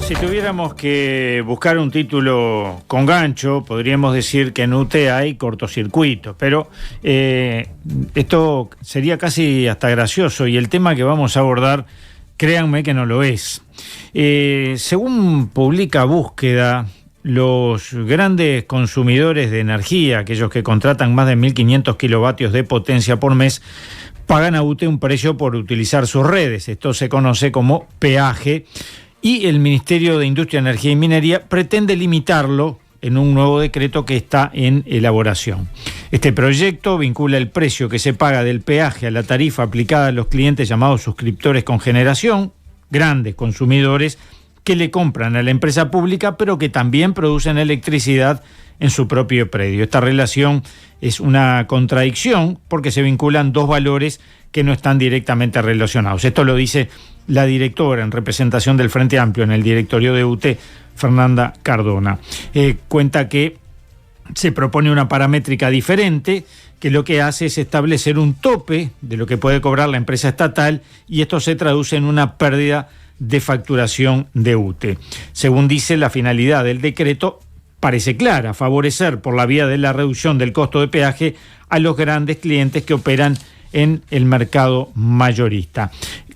Si tuviéramos que buscar un título con gancho, podríamos decir que en UTE hay cortocircuito, pero esto sería casi hasta gracioso y el tema que vamos a abordar, créanme que no lo es. Según publica Búsqueda, los grandes consumidores de energía, aquellos que contratan más de 1.500 kilovatios de potencia por mes, pagan a UTE un precio por utilizar sus redes. Esto se conoce como peaje. Y el Ministerio de Industria, Energía y Minería pretende limitarlo en un nuevo decreto que está en elaboración. Este proyecto vincula el precio que se paga del peaje a la tarifa aplicada a los clientes llamados suscriptores con generación, grandes consumidores que le compran a la empresa pública, pero que también producen electricidad en su propio predio. Esta relación es una contradicción porque se vinculan dos valores que no están directamente relacionados. Esto lo dice la directora en representación del Frente Amplio en el directorio de UTE, Fernanda Cardona. Cuenta que se propone una paramétrica diferente que lo que hace es establecer un tope de lo que puede cobrar la empresa estatal y esto se traduce en una pérdida de facturación de UTE. Según dice, la finalidad del decreto parece clara: favorecer por la vía de la reducción del costo de peaje a los grandes clientes que operan en el mercado mayorista.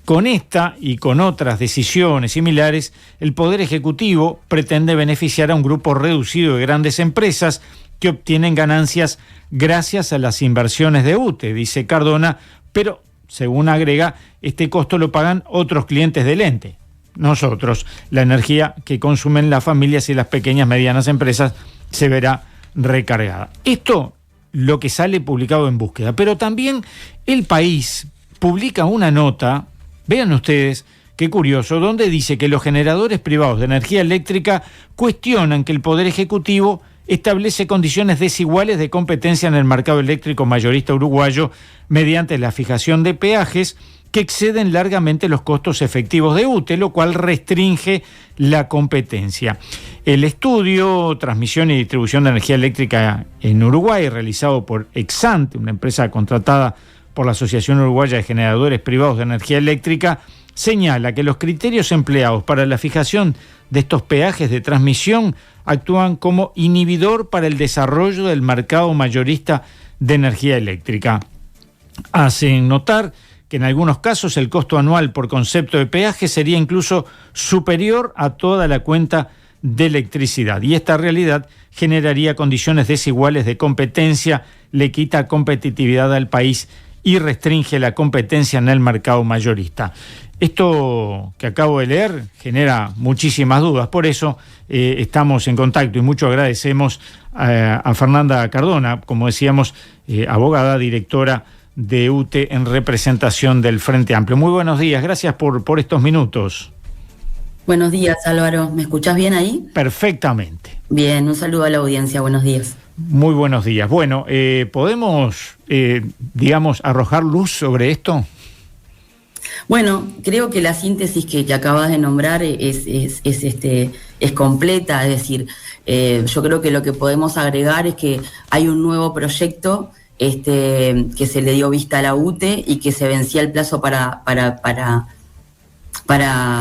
Con esta y con otras decisiones similares, el Poder Ejecutivo pretende beneficiar a un grupo reducido de grandes empresas que obtienen ganancias gracias a las inversiones de UTE, dice Cardona, pero, según agrega, este costo lo pagan otros clientes del ente. Nosotros, la energía que consumen las familias y las pequeñas medianas empresas se verá recargada. Esto lo que sale publicado en Búsqueda, pero también El País publica una nota, vean ustedes qué curioso, donde dice que los generadores privados de energía eléctrica cuestionan que el Poder Ejecutivo establece condiciones desiguales de competencia en el mercado eléctrico mayorista uruguayo mediante la fijación de peajes que exceden largamente los costos efectivos de UTE, lo cual restringe la competencia. El estudio Transmisión y Distribución de Energía Eléctrica en Uruguay, realizado por Exante, una empresa contratada por la Asociación Uruguaya de Generadores Privados de Energía Eléctrica, señala que los criterios empleados para la fijación de estos peajes de transmisión actúan como inhibidor para el desarrollo del mercado mayorista de energía eléctrica. Hacen notar que en algunos casos el costo anual por concepto de peaje sería incluso superior a toda la cuenta de electricidad. Y esta realidad generaría condiciones desiguales de competencia, le quita competitividad al país y restringe la competencia en el mercado mayorista. Esto que acabo de leer genera muchísimas dudas, por eso estamos en contacto y mucho agradecemos a Fernanda Cardona, como decíamos, abogada, directora de UTE en representación del Frente Amplio. Muy buenos días, gracias por estos minutos. Buenos días, Álvaro. ¿Me escuchás bien ahí? Perfectamente. Bien, un saludo a la audiencia. Buenos días. Muy buenos días. Bueno, ¿podemos, arrojar luz sobre esto? Bueno, creo que la síntesis que acabas de nombrar es completa, es decir, yo creo que lo que podemos agregar es que hay un nuevo proyecto que se le dio vista a la UTE y que se vencía el plazo para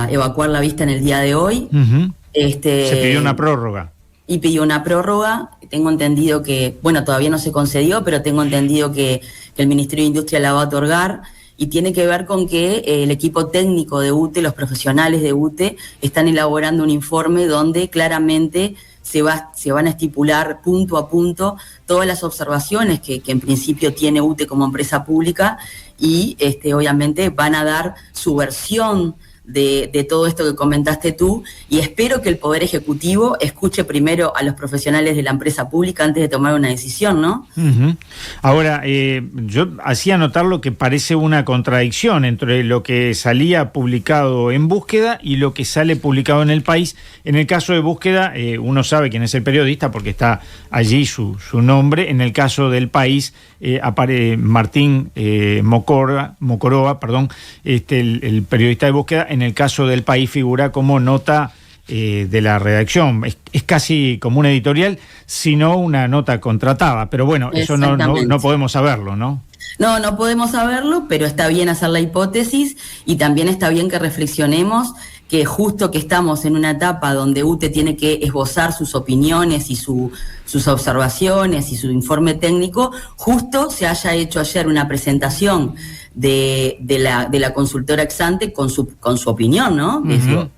evacuar la vista en el día de hoy. Uh-huh. Se pidió una prórroga. Y pidió una prórroga. Tengo entendido que, todavía no se concedió, pero tengo entendido que el Ministerio de Industria la va a otorgar, y tiene que ver con que el equipo técnico de UTE, los profesionales de UTE, están elaborando un informe donde claramente se van a estipular punto a punto todas las observaciones que en principio tiene UTE como empresa pública y obviamente van a dar su versión de todo esto que comentaste tú, y espero que el Poder Ejecutivo escuche primero a los profesionales de la empresa pública antes de tomar una decisión, ¿no? Uh-huh. Ahora, yo hacía notar lo que parece una contradicción entre lo que salía publicado en Búsqueda y lo que sale publicado en El País. En el caso de Búsqueda, uno sabe quién es el periodista porque está allí su nombre. En el caso del País, aparece Martín Mocoroa, el periodista de Búsqueda. En el caso del País figura como nota de la redacción. Es casi como un editorial, sino una nota contratada. Pero bueno, eso no podemos saberlo, ¿no? No podemos saberlo, pero está bien hacer la hipótesis y también está bien que reflexionemos que justo que estamos en una etapa donde UTE tiene que esbozar sus opiniones y sus observaciones y su informe técnico, justo se haya hecho ayer una presentación de la consultora ex-ante con su opinión, ¿no? Uh-huh.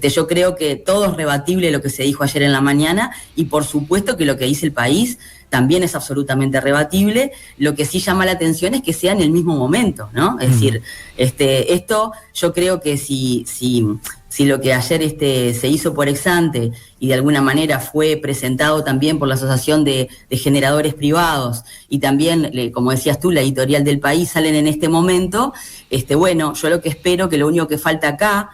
Yo creo que todo es rebatible lo que se dijo ayer en la mañana, y por supuesto que lo que dice el país también es absolutamente rebatible. Lo que sí llama la atención es que sea en el mismo momento, ¿no? Es decir, esto yo creo que si lo que ayer se hizo por ex-ante y de alguna manera fue presentado también por la Asociación de Generadores Privados, y también, como decías tú, la editorial del país, salen en este momento, bueno, yo lo que espero, que lo único que falta acá,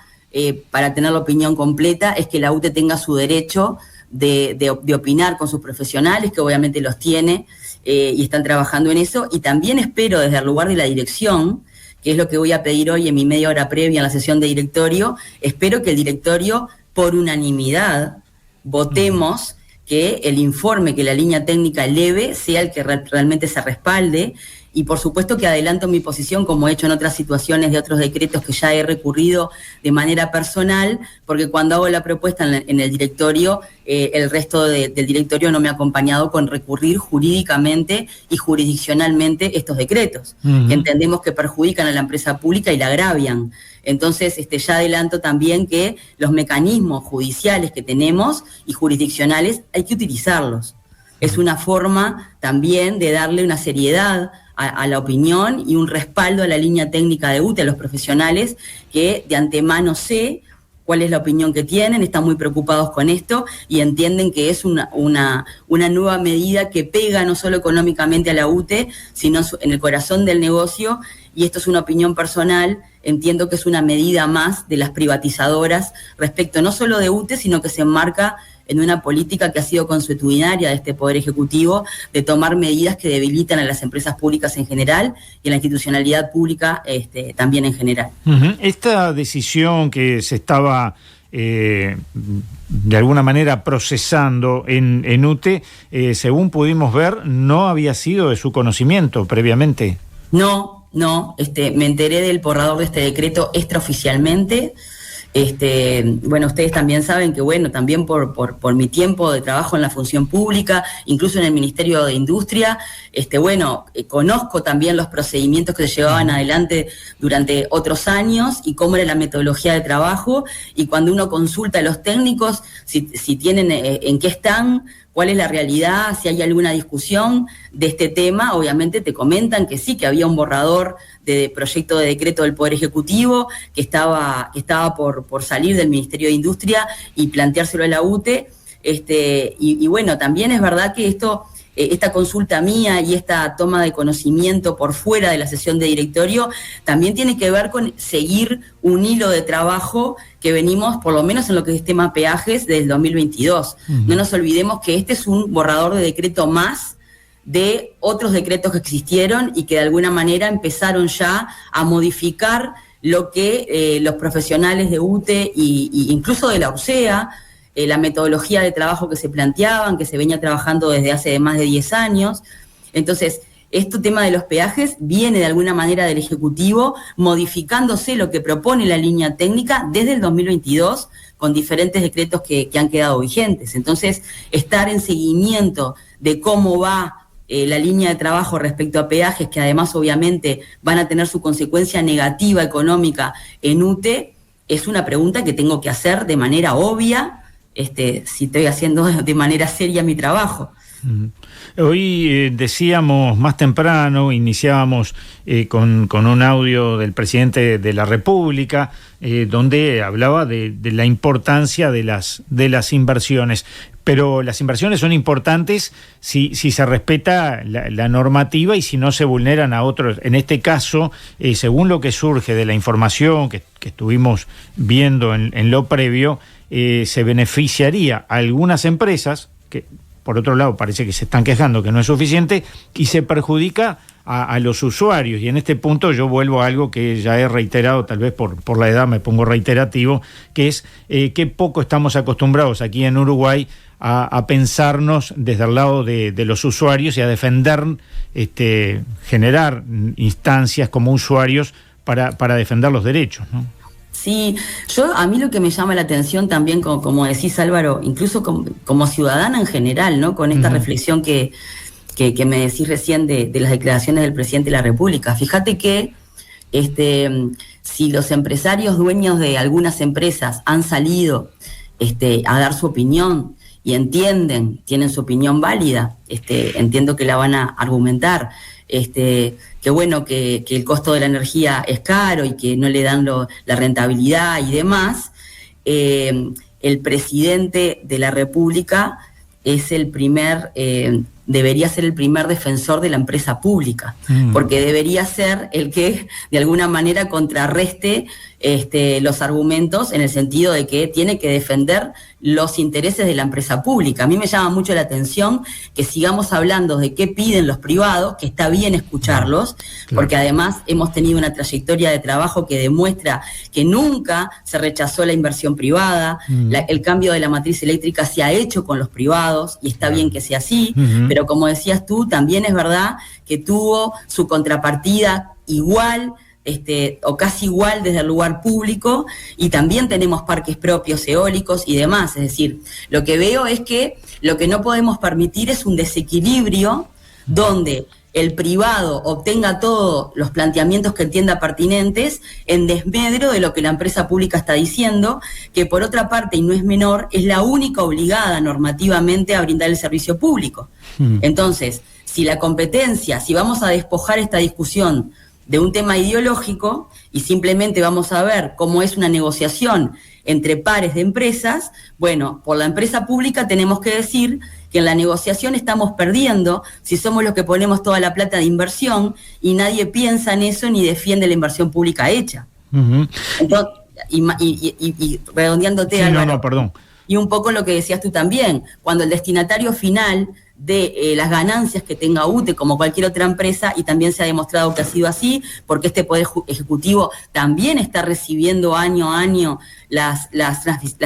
para tener la opinión completa, es que la UTE tenga su derecho de opinar con sus profesionales, que obviamente los tiene, y están trabajando en eso. Y también espero, desde el lugar de la dirección, que es lo que voy a pedir hoy en mi media hora previa en la sesión de directorio, espero que el directorio, por unanimidad, votemos que el informe que la línea técnica eleve sea el que realmente se respalde. Y por supuesto que adelanto mi posición, como he hecho en otras situaciones de otros decretos que ya he recurrido de manera personal, porque cuando hago la propuesta en el directorio, el resto del directorio no me ha acompañado con recurrir jurídicamente y jurisdiccionalmente estos decretos, que entendemos que perjudican a la empresa pública y la agravian. Entonces, ya adelanto también que los mecanismos judiciales que tenemos y jurisdiccionales hay que utilizarlos. Es una forma también de darle una seriedad a la opinión y un respaldo a la línea técnica de UTE, a los profesionales, que de antemano sé cuál es la opinión que tienen, están muy preocupados con esto y entienden que es una nueva medida que pega no solo económicamente a la UTE, sino en el corazón del negocio, y esto es una opinión personal. Entiendo que es una medida más de las privatizadoras respecto no solo de UTE, sino que se enmarca en una política que ha sido consuetudinaria de este Poder Ejecutivo, de tomar medidas que debilitan a las empresas públicas en general y a la institucionalidad pública también en general. Esta decisión que se estaba de alguna manera procesando en UTE, según pudimos ver, no había sido de su conocimiento previamente. No, me enteré del borrador de este decreto extraoficialmente. Bueno, ustedes también saben que, bueno, también por mi tiempo de trabajo en la función pública, incluso en el Ministerio de Industria, conozco también los procedimientos que se llevaban adelante durante otros años y cómo era la metodología de trabajo, y cuando uno consulta a los técnicos si tienen en qué están, cuál es la realidad, si hay alguna discusión de este tema, obviamente te comentan que sí, que había un borrador de proyecto de decreto del Poder Ejecutivo que estaba por salir del Ministerio de Industria y planteárselo a la UTE. Y bueno, también es verdad que esta consulta mía y esta toma de conocimiento por fuera de la sesión de directorio también tiene que ver con seguir un hilo de trabajo que venimos, por lo menos en lo que es tema peajes, desde el 2022. No nos olvidemos que este es un borrador de decreto más de otros decretos que existieron y que de alguna manera empezaron ya a modificar lo que los profesionales de UTE y incluso de la URSEA, la metodología de trabajo que se planteaban, que se venía trabajando desde hace más de 10 años. Entonces, este tema de los peajes viene de alguna manera del Ejecutivo, modificándose lo que propone la línea técnica desde el 2022, con diferentes decretos que han quedado vigentes. Entonces, estar en seguimiento de cómo va la línea de trabajo respecto a peajes, que además obviamente van a tener su consecuencia negativa económica en UTE, es una pregunta que tengo que hacer de manera obvia, si estoy haciendo de manera seria mi trabajo. Hoy decíamos más temprano, iniciábamos con un audio del presidente de la República, donde hablaba de la importancia de las inversiones. Pero las inversiones son importantes si se respeta la normativa y si no se vulneran a otros. En este caso, según lo que surge de la información que estuvimos viendo en lo previo, se beneficiaría a algunas empresas que, por otro lado, parece que se están quejando que no es suficiente, y se perjudica a los usuarios. Y en este punto yo vuelvo a algo que ya he reiterado, tal vez por la edad me pongo reiterativo, que es que poco estamos acostumbrados aquí en Uruguay a pensarnos desde el lado de los usuarios y a defender, generar instancias como usuarios para defender los derechos, ¿no? Sí, a mí lo que me llama la atención también, como decís Álvaro, incluso como ciudadana en general, ¿no? Con esta reflexión que me decís recién de las declaraciones del presidente de la República. Fíjate que si los empresarios dueños de algunas empresas han salido a dar su opinión y tienen su opinión válida, entiendo que la van a argumentar, que bueno, que el costo de la energía es caro y que no le dan la rentabilidad y demás, el presidente de la República es debería ser el primer defensor de la empresa pública, porque debería ser el que de alguna manera contrarreste los argumentos en el sentido de que tiene que defender los intereses de la empresa pública. A mí me llama mucho la atención que sigamos hablando de qué piden los privados, que está bien escucharlos, porque además hemos tenido una trayectoria de trabajo que demuestra que nunca se rechazó la inversión privada, el cambio de la matriz eléctrica se ha hecho con los privados y está bien que sea así, pero como decías tú, también es verdad que tuvo su contrapartida igual, o casi igual desde el lugar público, y también tenemos parques propios eólicos y demás. Es decir, lo que veo es que lo que no podemos permitir es un desequilibrio donde el privado obtenga todos los planteamientos que entienda pertinentes en desmedro de lo que la empresa pública está diciendo, que por otra parte, y no es menor, es la única obligada normativamente a brindar el servicio público. Entonces, si vamos a despojar esta discusión de un tema ideológico y simplemente vamos a ver cómo es una negociación entre pares de empresas, bueno, por la empresa pública tenemos que decir que en la negociación estamos perdiendo si somos los que ponemos toda la plata de inversión y nadie piensa en eso ni defiende la inversión pública hecha. Entonces, y redondeándote, sí, Álvaro, perdón. Y un poco lo que decías tú también, cuando el destinatario final de las ganancias que tenga UTE como cualquier otra empresa, y también se ha demostrado que ha sido así, porque este Poder Ejecutivo también está recibiendo año a año las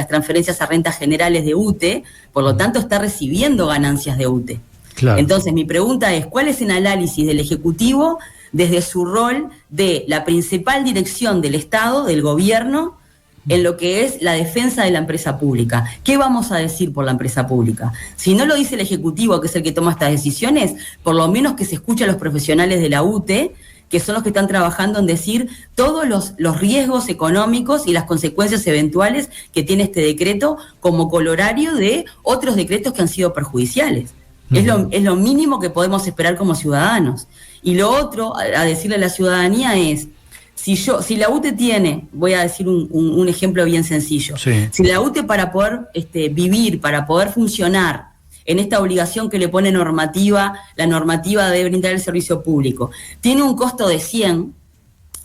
transferencias a rentas generales de UTE, por lo tanto está recibiendo ganancias de UTE. Claro. Entonces mi pregunta es, ¿cuál es el análisis del Ejecutivo desde su rol de la principal dirección del Estado, del gobierno, en lo que es la defensa de la empresa pública? ¿Qué vamos a decir por la empresa pública? Si no lo dice el Ejecutivo, que es el que toma estas decisiones, por lo menos que se escuche a los profesionales de la UTE, que son los que están trabajando en decir todos los riesgos económicos y las consecuencias eventuales que tiene este decreto como colorario de otros decretos que han sido perjudiciales. Es lo mínimo que podemos esperar como ciudadanos. Y lo otro, a decirle a la ciudadanía es, si la UTE tiene, voy a decir un ejemplo bien sencillo, si la UTE para poder vivir, para poder funcionar en esta obligación que le pone la normativa de brindar el servicio público, tiene un costo de 100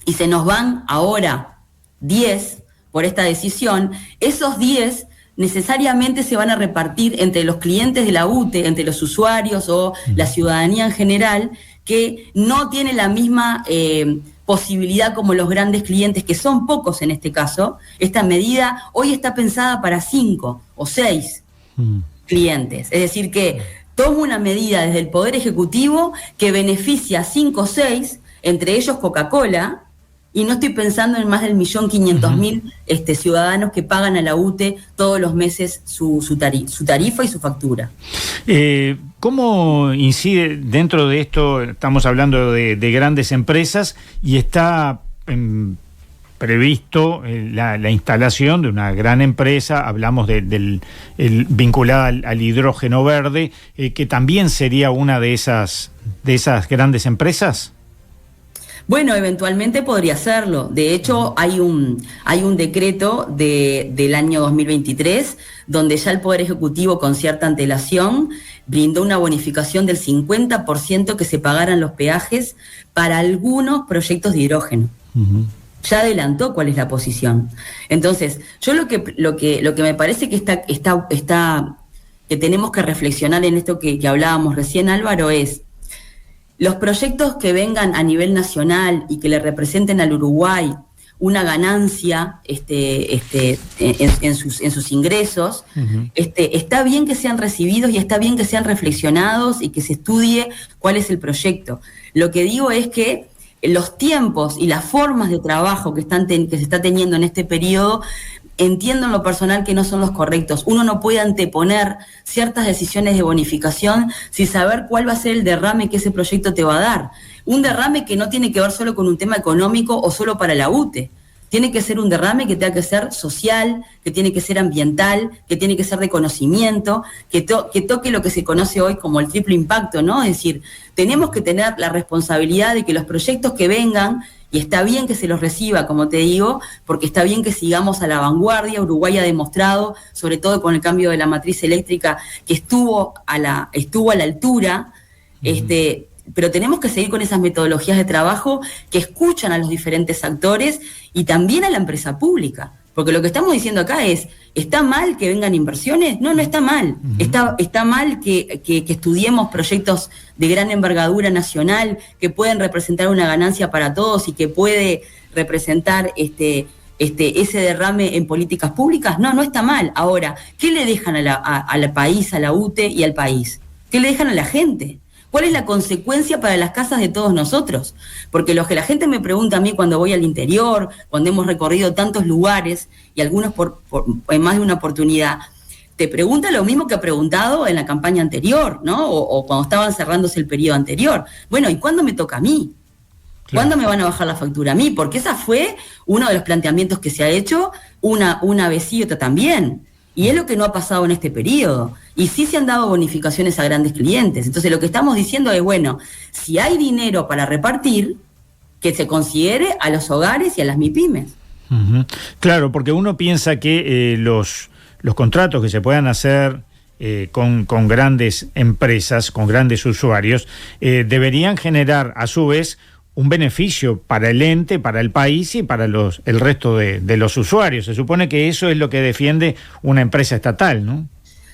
y se nos van ahora 10 por esta decisión, esos 10 necesariamente se van a repartir entre los clientes de la UTE, entre los usuarios o la ciudadanía en general, que no tiene la misma posibilidad como los grandes clientes, que son pocos en este caso. Esta medida hoy está pensada para 5 o 6 clientes. Es decir, que toma una medida desde el Poder Ejecutivo que beneficia a 5 o 6, entre ellos Coca-Cola, y no estoy pensando en más del 1.500.000 ciudadanos que pagan a la UTE todos los meses su tarifa y su factura. ¿Cómo incide dentro de esto? Estamos hablando de grandes empresas y está previsto la instalación de una gran empresa, hablamos vinculada al hidrógeno verde, que también sería una de esas grandes empresas. Bueno, eventualmente podría serlo. De hecho, hay un decreto del año 2023 donde ya el Poder Ejecutivo, con cierta antelación, brindó una bonificación del 50% que se pagaran los peajes para algunos proyectos de hidrógeno. Ya adelantó cuál es la posición. Entonces, yo lo que me parece que que tenemos que reflexionar en esto que hablábamos recién, Álvaro, es los proyectos que vengan a nivel nacional y que le representen al Uruguay una ganancia en sus ingresos, está bien que sean recibidos y está bien que sean reflexionados y que se estudie cuál es el proyecto. Lo que digo es que los tiempos y las formas de trabajo que se está teniendo en este periodo, entiendo en lo personal que no son los correctos. Uno no puede anteponer ciertas decisiones de bonificación sin saber cuál va a ser el derrame que ese proyecto te va a dar. Un derrame que no tiene que ver solo con un tema económico o solo para la UTE. Tiene que ser un derrame que tenga que ser social, que tiene que ser ambiental, que tiene que ser de conocimiento, que toque lo que se conoce hoy como el triple impacto, ¿no? Es decir, tenemos que tener la responsabilidad de que los proyectos que vengan, y está bien que se los reciba, como te digo, porque está bien que sigamos a la vanguardia. Uruguay ha demostrado, sobre todo con el cambio de la matriz eléctrica, que estuvo a la altura, pero tenemos que seguir con esas metodologías de trabajo que escuchan a los diferentes actores y también a la empresa pública. Porque lo que estamos diciendo acá es, ¿está mal que vengan inversiones? No, no está mal. Está mal que estudiemos proyectos de gran envergadura nacional que pueden representar una ganancia para todos y que puede representar ese derrame en políticas públicas. No, no está mal. Ahora, ¿qué le dejan al país, a la UTE y al país? ¿Qué le dejan a la gente? ¿Cuál es la consecuencia para las casas de todos nosotros? Porque lo que la gente me pregunta a mí cuando voy al interior, cuando hemos recorrido tantos lugares, y algunos en más de una oportunidad, te pregunta lo mismo que ha preguntado en la campaña anterior, ¿no? O cuando estaban cerrándose el periodo anterior. Bueno, ¿y cuándo me toca a mí? ¿Cuándo me van a bajar la factura a mí? Porque esa fue uno de los planteamientos que se ha hecho una vez y otra también. Y es lo que no ha pasado en este periodo. Y sí se han dado bonificaciones a grandes clientes. Entonces lo que estamos diciendo es, bueno, si hay dinero para repartir, que se considere a los hogares y a las MIPYMES. Claro, porque uno piensa que los contratos que se puedan hacer con grandes empresas, con grandes usuarios, deberían generar a su vez un beneficio para el ente, para el país y para el resto de los usuarios. Se supone que eso es lo que defiende una empresa estatal, ¿no?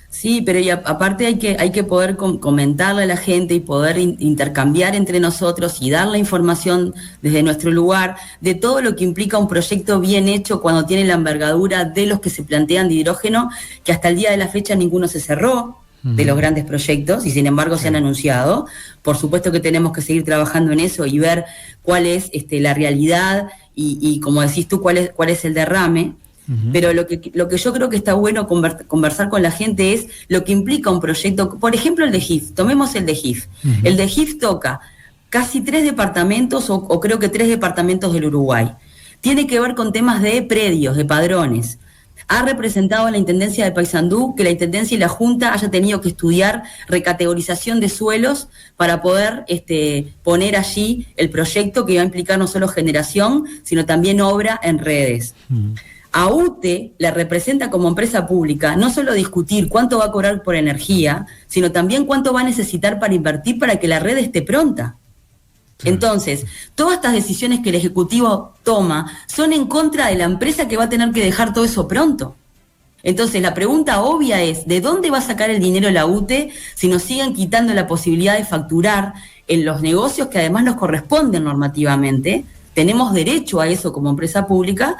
Sí, pero aparte hay que poder comentarle a la gente y poder intercambiar entre nosotros y dar la información desde nuestro lugar de todo lo que implica un proyecto bien hecho cuando tiene la envergadura de los que se plantean de hidrógeno, que hasta el día de la fecha ninguno se cerró de los grandes proyectos y sin embargo se han anunciado. Por supuesto que tenemos que seguir trabajando en eso y ver cuál es la realidad y como decís tú, cuál es el derrame. Pero lo que yo creo que está bueno conversar con la gente es lo que implica un proyecto. Por ejemplo, el de GIF. Tomemos el de GIF. El de GIF toca casi 3 departamentos o creo que 3 departamentos del Uruguay. Tiene que ver con temas de predios, de padrones. Ha representado a la Intendencia de Paysandú que la Intendencia y la Junta haya tenido que estudiar recategorización de suelos para poder poner allí el proyecto que va a implicar no solo generación, sino también obra en redes. A UTE le representa como empresa pública no solo discutir cuánto va a cobrar por energía, sino también cuánto va a necesitar para invertir para que la red esté pronta. Entonces, todas estas decisiones que el Ejecutivo toma son en contra de la empresa que va a tener que dejar todo eso pronto. Entonces, la pregunta obvia es, ¿de dónde va a sacar el dinero la UTE si nos siguen quitando la posibilidad de facturar en los negocios que además nos corresponden normativamente? Tenemos derecho a eso como empresa pública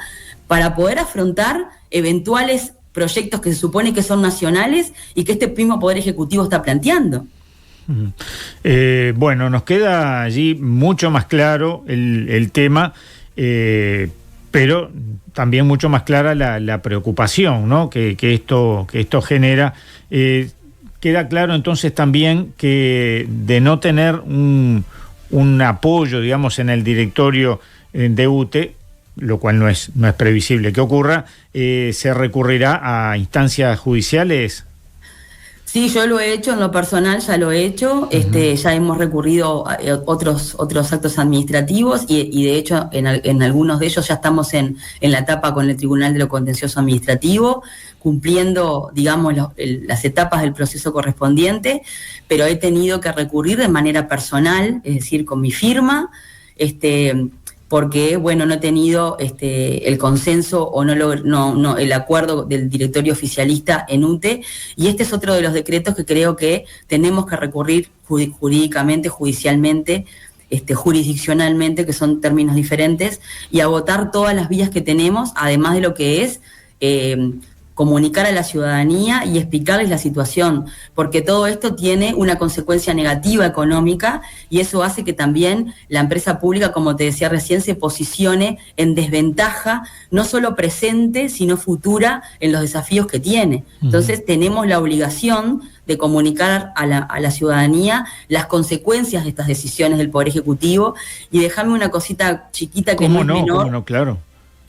para poder afrontar eventuales proyectos que se supone que son nacionales y que este mismo Poder Ejecutivo está planteando. Bueno, nos queda allí mucho más claro el tema, pero también mucho más clara la preocupación, ¿no? que esto genera. Queda claro entonces también que de no tener un apoyo, digamos, en el directorio de UTE, lo cual no es previsible que ocurra, se recurrirá a instancias judiciales. Sí, yo lo he hecho en lo personal, ya lo he hecho. Ya hemos recurrido a otros actos administrativos y de hecho en algunos de ellos ya estamos en la etapa con el Tribunal de lo Contencioso Administrativo, cumpliendo, digamos, las etapas del proceso correspondiente, pero he tenido que recurrir de manera personal, es decir, con mi firma, porque, bueno, no he tenido el consenso o no el acuerdo del directorio oficialista en UTE, y este es otro de los decretos que creo que tenemos que recurrir jurídicamente, judicialmente, jurisdiccionalmente, que son términos diferentes, y agotar todas las vías que tenemos, además de lo que es comunicar a la ciudadanía y explicarles la situación, porque todo esto tiene una consecuencia negativa económica y eso hace que también la empresa pública, como te decía recién, se posicione en desventaja, no solo presente, sino futura en los desafíos que tiene. Entonces tenemos la obligación de comunicar a la ciudadanía las consecuencias de estas decisiones del Poder Ejecutivo. Y déjame una cosita chiquita que no es menor. ¿Cómo no? Claro.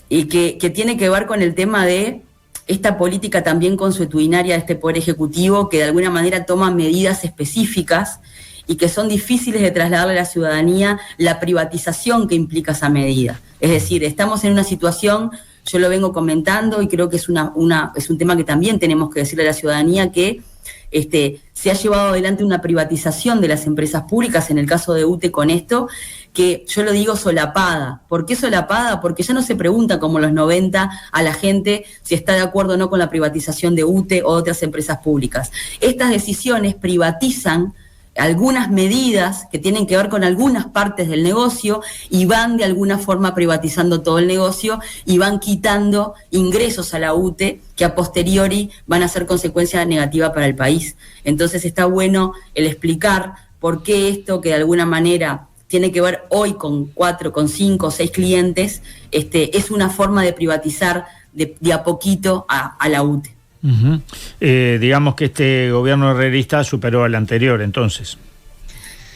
Y que tiene que ver con el tema de esta política también consuetudinaria de este Poder Ejecutivo, que de alguna manera toma medidas específicas y que son difíciles de trasladarle a la ciudadanía la privatización que implica esa medida. Es decir, estamos en una situación, yo lo vengo comentando y creo que es un tema que también tenemos que decirle a la ciudadanía, que se ha llevado adelante una privatización de las empresas públicas, en el caso de UTE con esto, que yo lo digo solapada. ¿Por qué solapada? Porque ya no se pregunta como en los 90 a la gente si está de acuerdo o no con la privatización de UTE o otras empresas públicas. Estas decisiones privatizan algunas medidas que tienen que ver con algunas partes del negocio y van de alguna forma privatizando todo el negocio y van quitando ingresos a la UTE que a posteriori van a ser consecuencia negativa para el país. Entonces está bueno el explicar por qué esto, que de alguna manera tiene que ver hoy con 4, con 5, 6 clientes, es una forma de privatizar de a poquito a la UTE. Uh-huh. Digamos que este gobierno herrerista superó al anterior, entonces.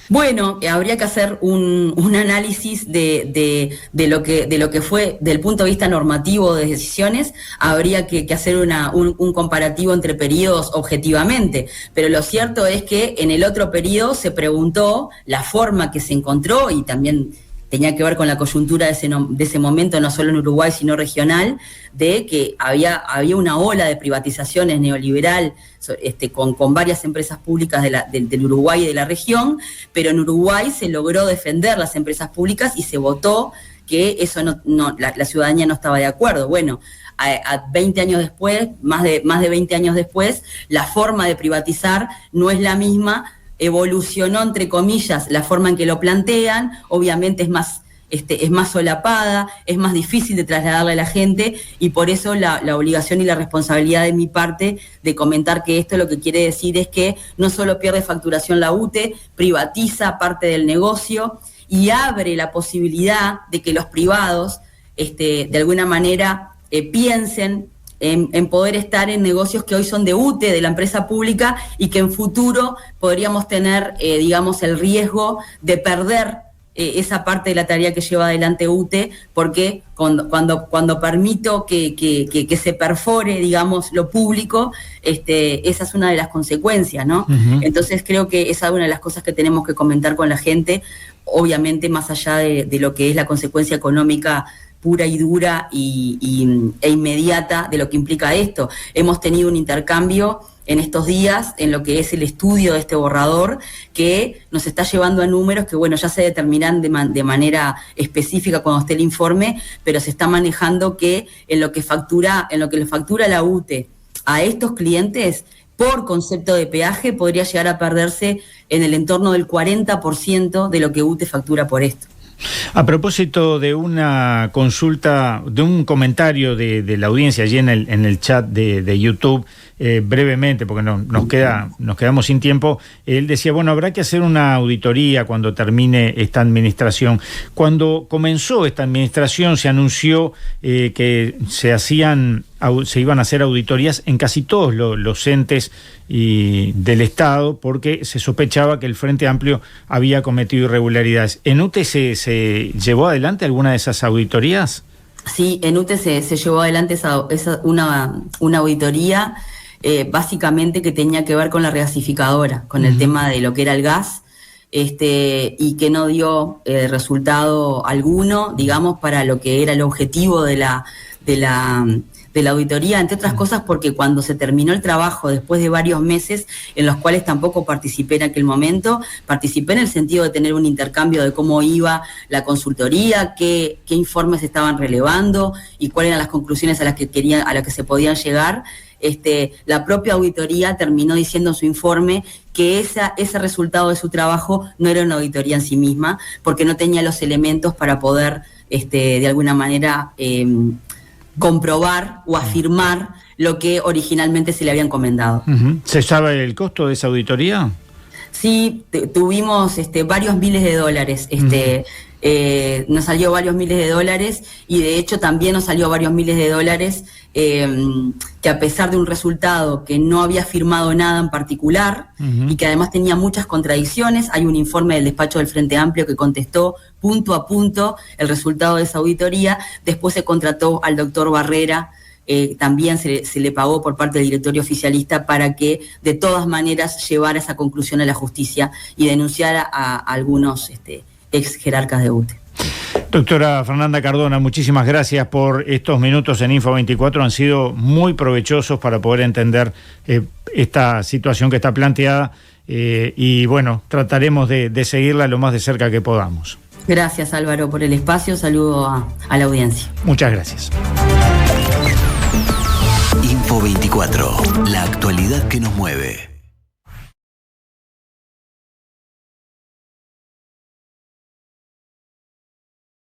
Bueno, habría que hacer un análisis de lo que fue, del punto de vista normativo de decisiones, habría que hacer un comparativo entre periodos objetivamente, pero lo cierto es que en el otro periodo se preguntó la forma que se encontró, y también tenía que ver con la coyuntura de ese momento, no solo en Uruguay, sino regional, de que había una ola de privatizaciones neoliberal con varias empresas públicas del Uruguay y de la región, pero en Uruguay se logró defender las empresas públicas y se votó que eso la ciudadanía no estaba de acuerdo. Bueno, a 20 años después, más de 20 años después, la forma de privatizar no es la misma. Evolucionó, entre comillas, la forma en que lo plantean, obviamente es más solapada, es más difícil de trasladarle a la gente, y por eso la obligación y la responsabilidad de mi parte de comentar que esto lo que quiere decir es que no solo pierde facturación la UTE, privatiza parte del negocio y abre la posibilidad de que los privados de alguna manera piensen en poder estar en negocios que hoy son de UTE, de la empresa pública, y que en futuro podríamos tener, el riesgo de perder esa parte de la tarea que lleva adelante UTE, porque cuando permito que se perfore, digamos, lo público, esa es una de las consecuencias, ¿no? Uh-huh. Entonces creo que esa es una de las cosas que tenemos que comentar con la gente, obviamente más allá de lo que es la consecuencia económica pura y dura e inmediata de lo que implica esto. Hemos tenido un intercambio en estos días en lo que es el estudio de este borrador, que nos está llevando a números que, bueno, ya se determinan de manera específica cuando esté el informe, pero se está manejando que en lo que le factura la UTE a estos clientes, por concepto de peaje, podría llegar a perderse en el entorno del 40% de lo que UTE factura por esto. A propósito de una consulta, de un comentario de la audiencia allí en el chat de YouTube, brevemente, porque nos quedamos sin tiempo, él decía, bueno, habrá que hacer una auditoría cuando termine esta administración. Cuando comenzó esta administración se anunció que se iban a hacer auditorías en casi todos los entes del Estado, porque se sospechaba que el Frente Amplio había cometido irregularidades. ¿En UTE se llevó adelante alguna de esas auditorías? Sí, en UTE se llevó adelante una auditoría básicamente que tenía que ver con la regasificadora, con el tema de lo que era el gas, y que no dio resultado alguno, digamos, para lo que era el objetivo de la auditoría, entre otras cosas porque cuando se terminó el trabajo, después de varios meses en los cuales tampoco participé en aquel momento, participé en el sentido de tener un intercambio de cómo iba la consultoría, qué informes estaban relevando y cuáles eran las conclusiones a las que se podían llegar. La propia auditoría terminó diciendo en su informe que ese resultado de su trabajo no era una auditoría en sí misma, porque no tenía los elementos para poder, de alguna manera, comprobar o afirmar lo que originalmente se le había encomendado. ¿Se sabe el costo de esa auditoría? Sí, tuvimos varios miles de dólares. Nos salió varios miles de dólares, y de hecho también nos salió varios miles de dólares que, a pesar de un resultado que no había firmado nada en particular y que además tenía muchas contradicciones, hay un informe del despacho del Frente Amplio que contestó punto a punto el resultado de esa auditoría. Después se contrató al doctor Barrera, también se le pagó por parte del directorio oficialista para que de todas maneras llevara esa conclusión a la justicia y denunciara a algunos ex jerarcas de UTE. Doctora Fernanda Cardona, muchísimas gracias por estos minutos en Info24. Han sido muy provechosos para poder entender esta situación que está planteada y bueno, trataremos de seguirla lo más de cerca que podamos. Gracias, Álvaro, por el espacio. Saludo a la audiencia. Muchas gracias. Info24, la actualidad que nos mueve.